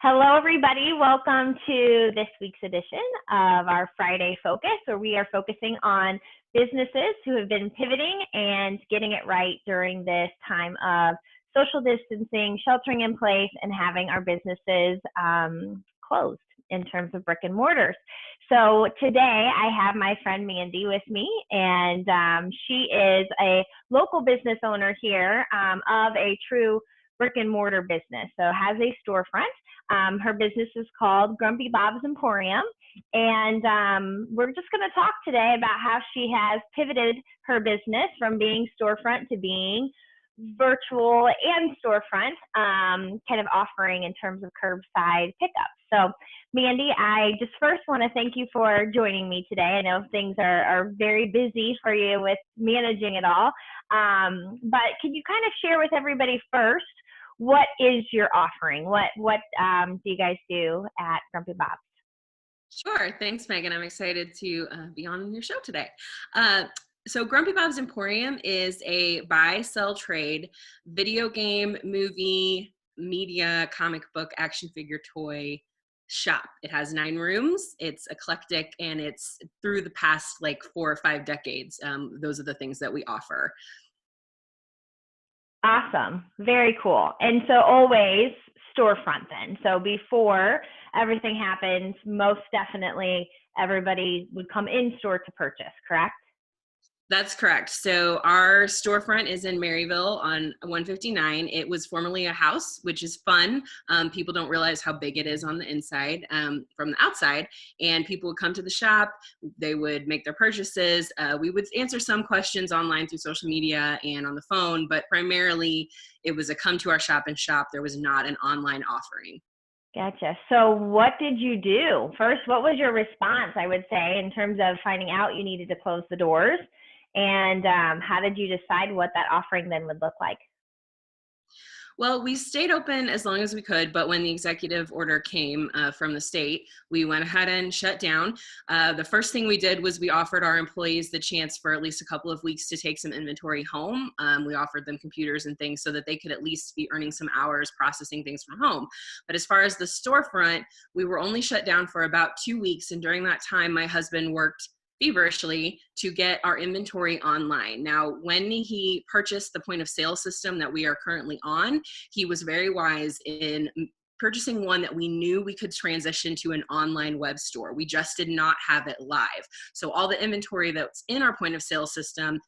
Hello, everybody. Welcome to this week's edition of our Friday Focus, where we are focusing on businesses who have been pivoting and getting it right during this time of social distancing, sheltering in place, and having our businesses closed in terms of brick and mortars. So today I have my friend Mandy with me, and she is a local business owner here of a true brick and mortar business. So has a storefront. Her business is called Grumpy Bob's Emporium, and we're just going to talk today about how she has pivoted her business from being storefront to being virtual and storefront, kind of offering in terms of curbside pickup. So Mandy, I just first want to thank you for joining me today. I know things are very busy for you with managing it all, but can you kind of share with everybody first, what is your offering? What do you guys do at Grumpy Bob's? Sure. Thanks, Megan. I'm excited to be on your show today. So Grumpy Bob's Emporium is a buy, sell, trade video game, movie, media, comic book, action figure, toy shop. It has 9 rooms. It's eclectic, and it's through the past 4 or 5 decades. Those are the things that we offer. Awesome. Very cool. And so always storefront then. So before everything happens, most definitely everybody would come in store to purchase, correct? That's correct. So our storefront is in Maryville on 159. It was formerly a house, which is fun. People don't realize how big it is on the inside from the outside. And people would come to the shop. They would make their purchases. We would answer some questions online through social media and on the phone, but primarily it was a come to our shop and shop. There was not an online offering. Gotcha. So what did you do? First, what was your response, I would say, in terms of finding out you needed to close the doors? And how did you decide what that offering then would look like? Well, we stayed open as long as we could, but when the executive order came from the state, we went ahead and shut down. The first thing we did was we offered our employees the chance for at least a couple of weeks to take some inventory home. We offered them computers and things so that they could at least be earning some hours processing things from home. But as far as the storefront, we were only shut down for about 2 weeks. And during that time, my husband worked feverishly to get our inventory online. Now, when he purchased the point of sale system that we are currently on, he was very wise in purchasing one that we knew we could transition to an online web store. We just did not have it live. So all the inventory that's in our point of sale system,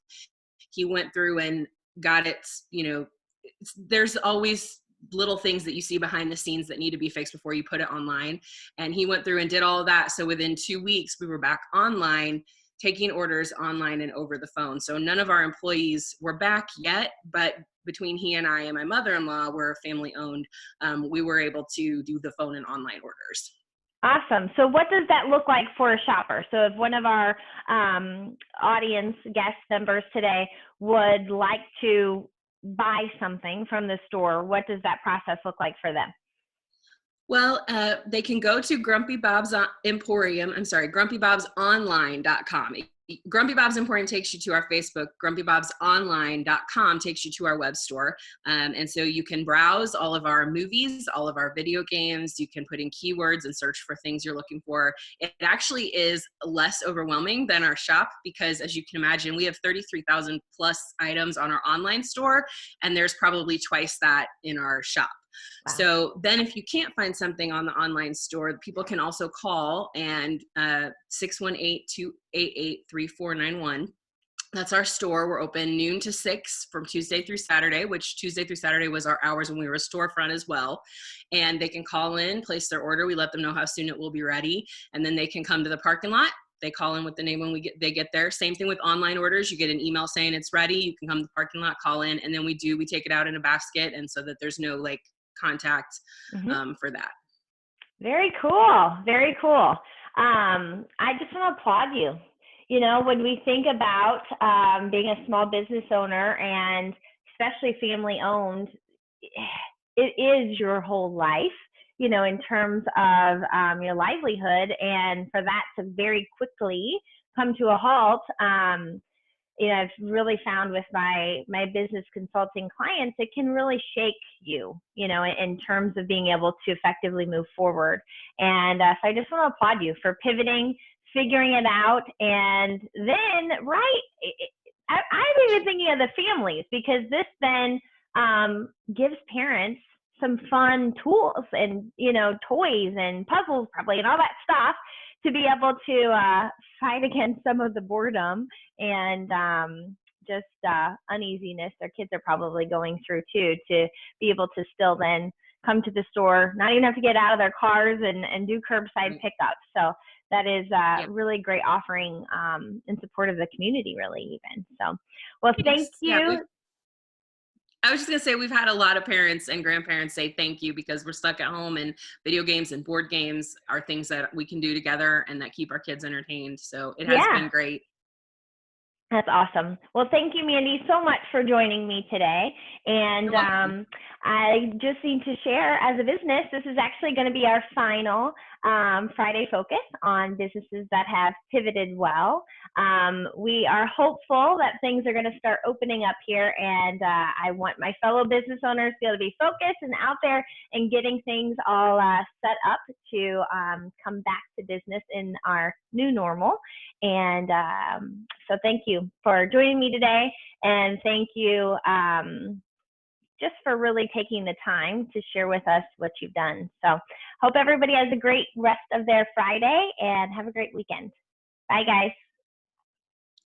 he went through and got it, there's always little things that you see behind the scenes that need to be fixed before you put it online. And he went through and did all of that. So within 2 weeks, we were back online, taking orders online and over the phone. So none of our employees were back yet, but between he and I and my mother-in-law, we're family owned, we were able to do the phone and online orders. Awesome. So what does that look like for a shopper? So if one of our audience guest members today would like to buy something from the store, what does that process look like for them? Well, they can go to Grumpy Bob's Emporium, grumpybobsonline.com. Grumpy Bob's Emporium takes you to our Facebook. GrumpyBobsOnline.com takes you to our web store. And so you can browse all of our movies, all of our video games. You can put in keywords and search for things you're looking for. It actually is less overwhelming than our shop because, as you can imagine, we have 33,000 plus items on our online store, and there's probably twice that in our shop. Wow. So then if you can't find something on the online store, people can also call and 618-288-3491. That's our store. We're open noon to 6 from Tuesday through Saturday, which Tuesday through Saturday was our hours when we were a storefront as well. And they can call in, place their order. We let them know how soon it will be ready. And then they can come to the parking lot. They call in with the name when they get there. Same thing with online orders. You get an email saying it's ready. You can come to the parking lot, call in, and then we take it out in a basket, and so that there's no contact for that. Very cool. Very cool. I just want to applaud you. When we think about being a small business owner, and especially family owned, it is your whole life, in terms of your livelihood, and for that to very quickly come to a halt, I've really found with my business consulting clients, it can really shake you, in terms of being able to effectively move forward. And so I just want to applaud you for pivoting, figuring it out, and then, I'm even thinking of the families, because this then gives parents some fun tools and, toys and puzzles probably and all that stuff to be able to fight against some of the boredom and just uneasiness their kids are probably going through too, to be able to still then come to the store, not even have to get out of their cars and do curbside pickups. So that is really great offering in support of the community, really, even. So, well, thank you. Yeah, I was just going to say, we've had a lot of parents and grandparents say thank you, because we're stuck at home, and video games and board games are things that we can do together and that keep our kids entertained. So it has been great. That's awesome. Well, thank you, Mandy, so much for joining me today. And I just need to share, as a business, this is actually going to be our final Friday focus on businesses that have pivoted well. We are hopeful that things are going to start opening up here, and I want my fellow business owners to be able to be focused and out there and getting things all set up to come back to business in our new normal. And so thank you for joining me today, and thank you just for really taking the time to share with us what you've done. So hope everybody has a great rest of their Friday, and have a great weekend. Bye, guys.